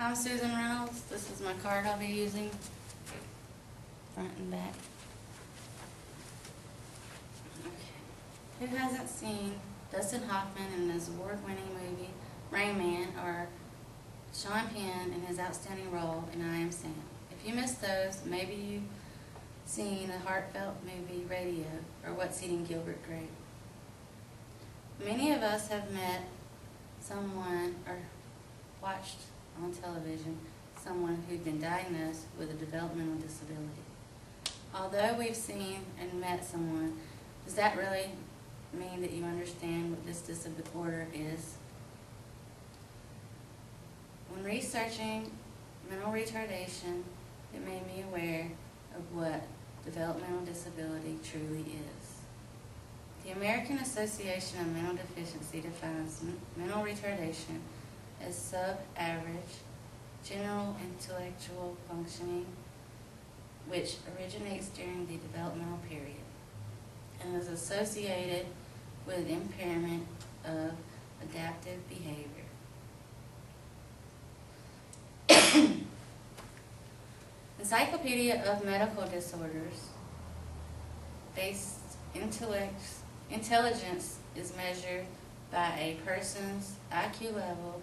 I'm Susan Reynolds. This is my card I'll be using, front and back. Okay. Who hasn't seen Dustin Hoffman in his award-winning movie Rain Man, or Sean Penn in his outstanding role in I Am Sam? If you missed those, maybe you've seen a heartfelt movie, Radio, or What's Eating Gilbert Grape. Many of us have met someone or watched on television someone who'd been diagnosed with a developmental disability. Although we've seen and met someone, does that really mean that you understand what this disorder is? When researching mental retardation, it made me aware of what developmental disability truly is. The American Association of Mental Deficiency defines mental retardation as sub-average general intellectual functioning, which originates during the developmental period and is associated with impairment of adaptive behavior. Encyclopedia of Medical Disorders. Intelligence is measured by a person's IQ level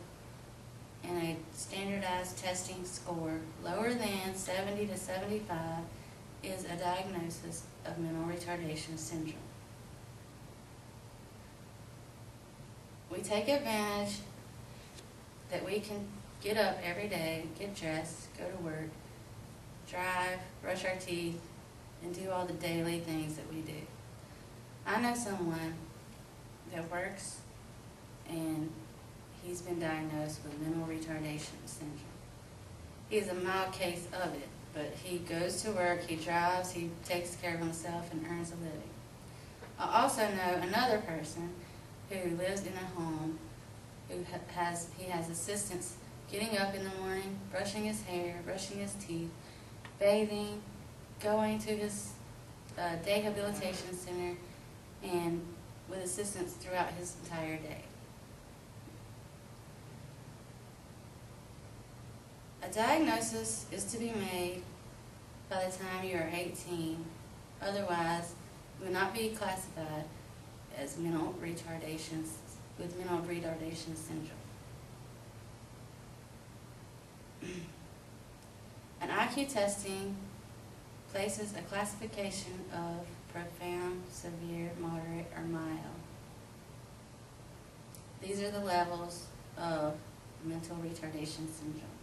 and a standardized testing score lower than 70 to 75 is a diagnosis of mental retardation syndrome. We take advantage that we can get up every day, get dressed, go to work, drive, brush our teeth, and do all the daily things that we do. I know someone that works and he's been diagnosed with mental retardation syndrome. He is a mild case of it, but he goes to work, he drives, he takes care of himself and earns a living. I also know another person who lives in a home who has assistance getting up in the morning, brushing his hair, brushing his teeth, bathing, going to his day habilitation center, and with assistance throughout his entire day. A diagnosis is to be made by the time you are 18. Otherwise, you will not be classified as mental retardation syndrome. An IQ testing places a classification of profound, severe, moderate, or mild. These are the levels of mental retardation syndrome.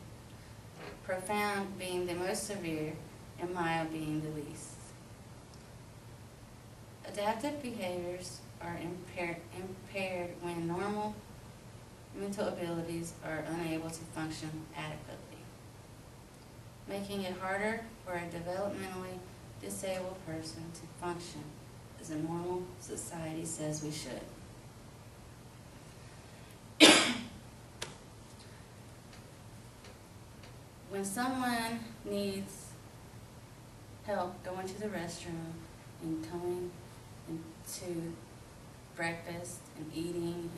Profound being the most severe and mild being the least. Adaptive behaviors are impaired when normal mental abilities are unable to function adequately, making it harder for a developmentally disabled person to function as a normal society says we should. When someone needs help going to the restroom and coming into breakfast and eating,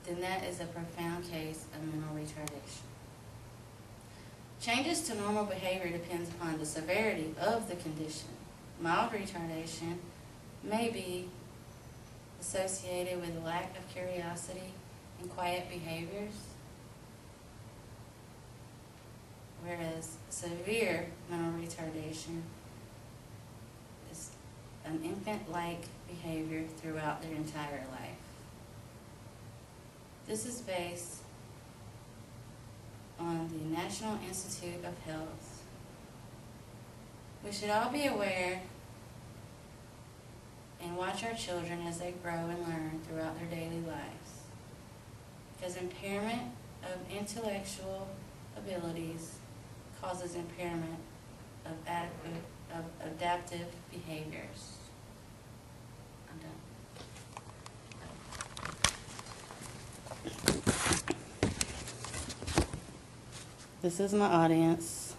then that is a profound case of mental retardation. Changes to normal behavior depends upon the severity of the condition. Mild retardation may be associated with a lack of curiosity and quiet behaviors, whereas severe mental retardation is an infant-like behavior throughout their entire life. This is based on the National Institute of Health. We should all be aware and watch our children as they grow and learn throughout their daily lives, because impairment of intellectual abilities causes impairment of adaptive behaviors. I'm done. This is my audience.